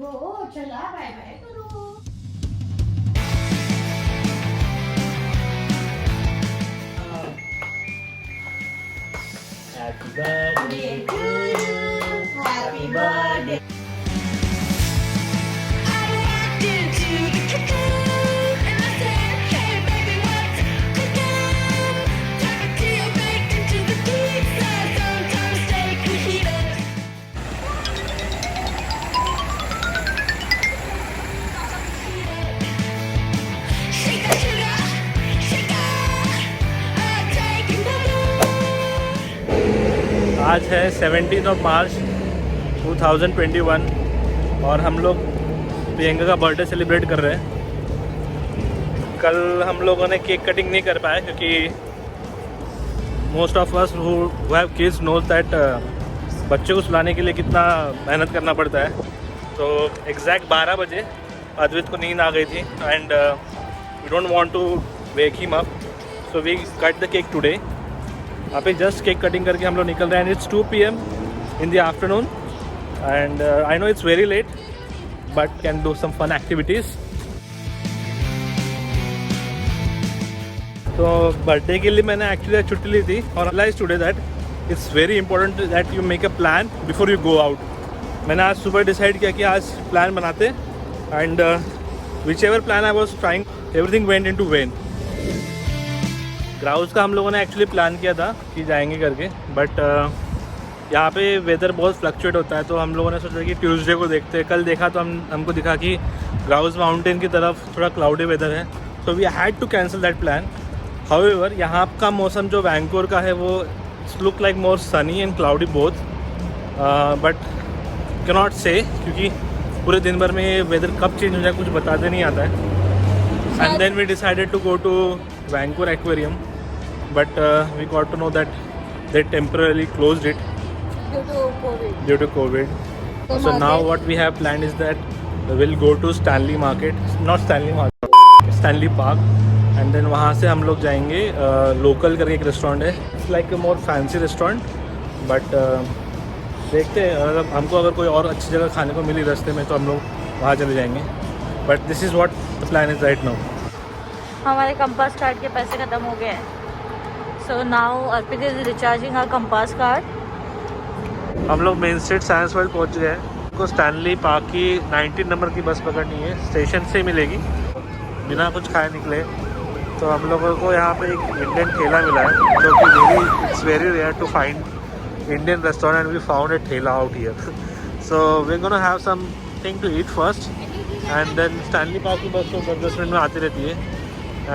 हो चला bye bye करो. Happy birthday to you. Happy birthday. आज है 17 मार्च 2021 और हम लोग प्रियंका का बर्थडे सेलिब्रेट कर रहे हैं. कल हम लोगों ने केक कटिंग नहीं कर पाए क्योंकि most of us who have kids knows that बच्चे को सुलाने के लिए कितना मेहनत करना पड़ता है. तो एग्जैक्ट 12 बजे अद्वित को नींद आ गई थी and we don't want to wake him up, so we cut the cake today. यहाँ पे जस्ट केक कटिंग करके हम लोग निकल रहे हैं. It's 2 PM in the afternoon and I know it's very late but can do some fun activities. तो birthday के लिए मैंने एक्चुअली छुट्टी ली थी और realise today that it's very important that you make a plan before you go out. मैंने आज सुबह डिसाइड किया कि आज प्लान बनाते and whichever plan I was trying everything went into vain. Ground का हम लोगों ने एक्चुअली प्लान किया था कि जाएंगे करके बट यहाँ पे वेदर बहुत फ्लक्चुएट होता है तो हम लोगों ने सोचा कि ट्यूसडे को देखते हैं. कल देखा तो हमको दिखा कि ग्राउंड माउंटेन की तरफ थोड़ा क्लाउडी वेदर है, so we had to cancel that plan. However यहाँ का मौसम जो वैंकूवर का है वो look like more sunny and cloudy both but cannot say क्योंकि पूरे दिन भर में वेदर कब चेंज हो जाए कुछ बताते नहीं आता है. And then we decided to go to Vancouver aquarium but we got to know that they temporarily closed it due to COVID. So now what we have planned is that we'll go to Stanley Market, not Stanley Market, Stanley Park, and then वहाँ से हम लोग जाएंगे local करके एक restaurant है. It's like a more fancy restaurant but देखते हैं अगर हमको अगर कोई और अच्छी जगह खाने को मिली रास्ते में तो हम लोग वहाँ चले जाएंगे. But this is what the plan is right now. हमारे कंपास कार्ड के पैसे ख़त्म हो गए हैं. So now Arpit is recharging our compass card. हम लोग मेन स्ट्रीट साइंस वर्ल्ड पहुंच गए हैं. को स्टैनली पार्क की 19 नंबर की बस पकड़नी है, स्टेशन से ही मिलेगी. बिना कुछ खाए निकले तो हम लोगों को यहाँ पे एक इंडियन ठेला मिला है जो कि it's very rare to find Indian restaurant. We found a thela out here. So we gonna have something to eat first and then Stanley Park की बस तो 10 मिनट में आती रहती है.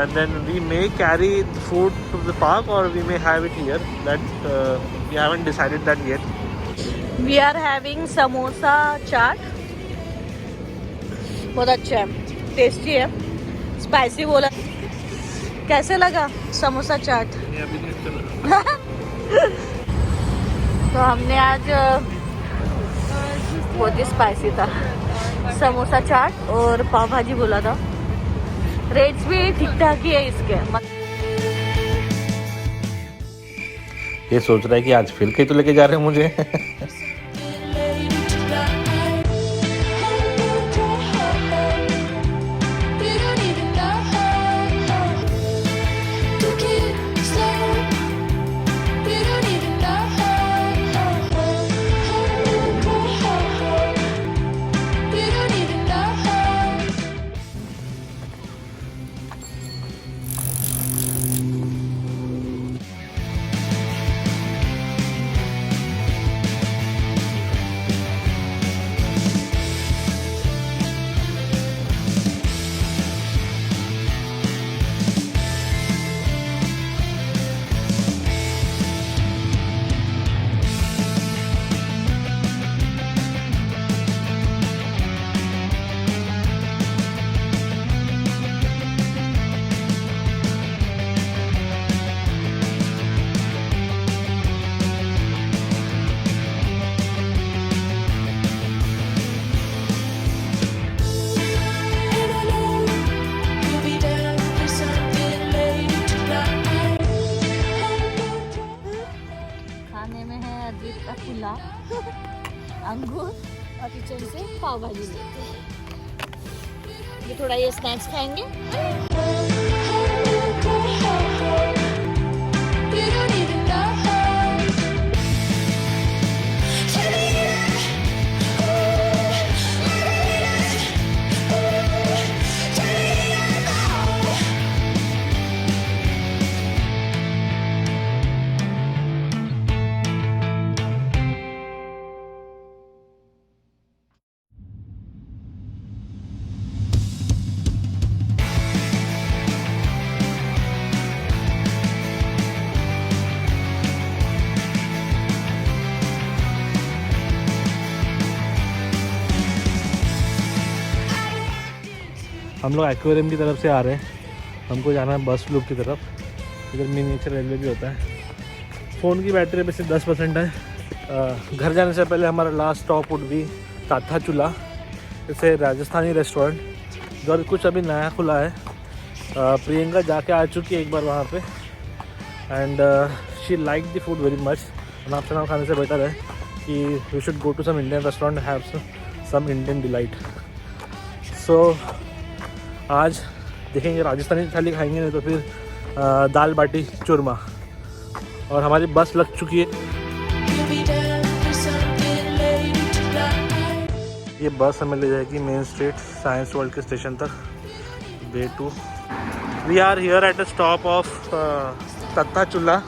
And then we may carry the food to the park or we may have it here. That we haven't decided that yet. We are having samosa chaat. बहुत अच्छा है, tasty है, स्पाइसी बोला. कैसे लगा समोसा चाट? तो हमने आज बहुत ही स्पाइसी था समोसा चाट और पाव भाजी बोला था. रेट्स भी ठीक ठाक ही है इसके. ये सोच रहा है कि आज फिर कहीं तो लेके जा रहे हैं मुझे. पाव भाजी लेते हैं। ये थोड़ा ये स्नैक्स खाएंगे। हम लोग एक्वेरियम की तरफ से आ रहे हैं, हमको जाना है बस लूप की तरफ। इधर मिनीचर रेलवे भी होता है। फ़ोन की बैटरी वैसे 10% है। घर जाने से पहले हमारा लास्ट स्टॉप वुड भी ताथा चूल्हा, जैसे राजस्थानी रेस्टोरेंट जो अभी कुछ अभी नया खुला है। प्रियंका जाके आ चुकी है एक बार वहाँ पे, and she like the food very much. नाम से नाम खाने से बेटर है कि we should go to some Indian restaurant have some Indian delight. So आज देखेंगे, राजस्थानी थाली खाएंगे, नहीं तो फिर दाल बाटी चूरमा। और हमारी बस लग चुकी है। ये बस हमें ले जाएगी मेन स्ट्रीट साइंस वर्ल्ड के स्टेशन तक, way to. We are here at the stop of Tatta Chulha.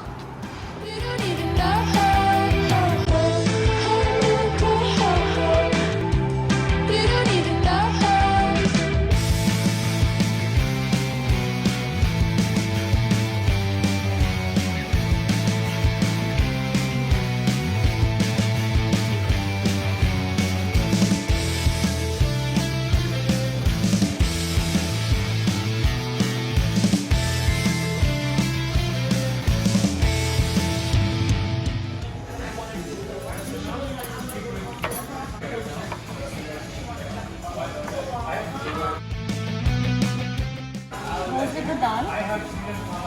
Goes with the dal.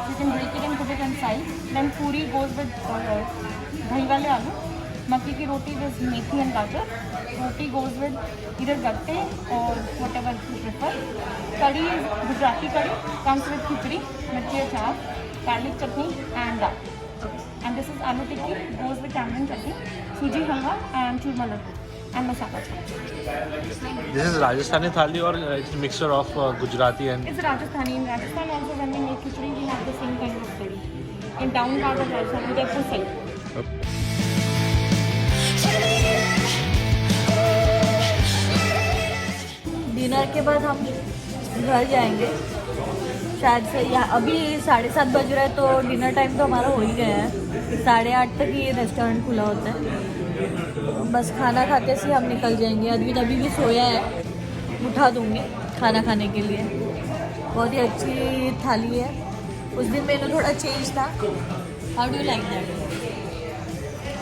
You can break it and put it inside. Then puri goes with dahi wale aloo. Makki ki roti with methi and gajar. Roti goes with either gatte or whatever you prefer. Curry is Gujarati curry. Comes with khichdi, mirchi achar, garlic chutney and dal. And this is aloo tikki. Goes with tamarind chutney, suji halwa and churma laddu and masala chai. This is Rajasthani thali or it's a mixture of Gujarati and... It's Rajasthani. In Rajasthan also when we make khichdi, we have the same kind of curry. In down part of Rajasthan, Udaipur side. Dinner के बाद हम घर जाएंगे शायद से। या अभी 7:30 बज रहा है, तो डिनर टाइम तो हमारा हो ही गया है। 8:30 तक ये रेस्टोरेंट खुला होता है। बस खाना खाते से हम निकल जाएंगे। अद्वित अभी भी सोया है, उठा दूँगी खाना खाने के लिए। बहुत ही अच्छी थाली है। उस दिन मेनू थोड़ा चेंज था। How do you like that?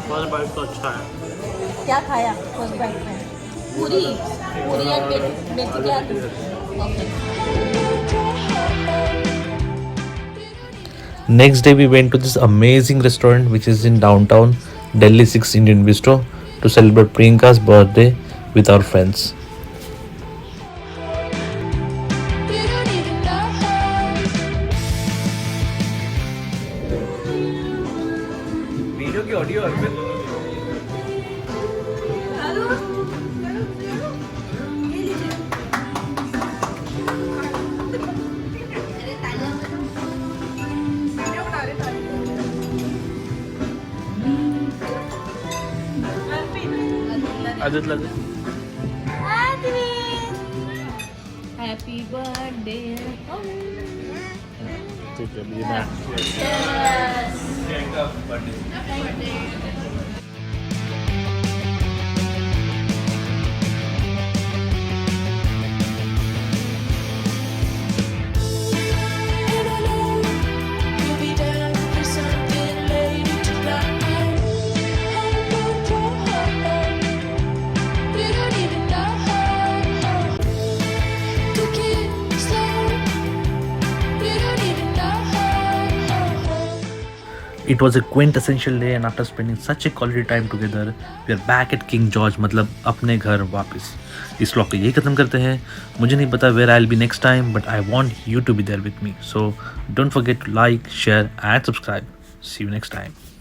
First bite तो अच्छा है। क्या खाया फर्स्ट बाइट में? पूरी और मेथी के आलू। Next day we went to this amazing restaurant which is in downtown Delhi 6 Indian Bistro to celebrate Priyanka's birthday with our friends. Video की ऑडियो आदत लगे। Happy birthday. ठीक है, ये मैं It was a quintessential day, and after spending such a quality time together, we are back at King George, मतलब अपने घर वापस. इस व्लॉग को यही ख़त्म करते हैं. मुझे नहीं पता where I'll be next time, but I want you to be there with me. So don't forget to like, share and subscribe. See you next time.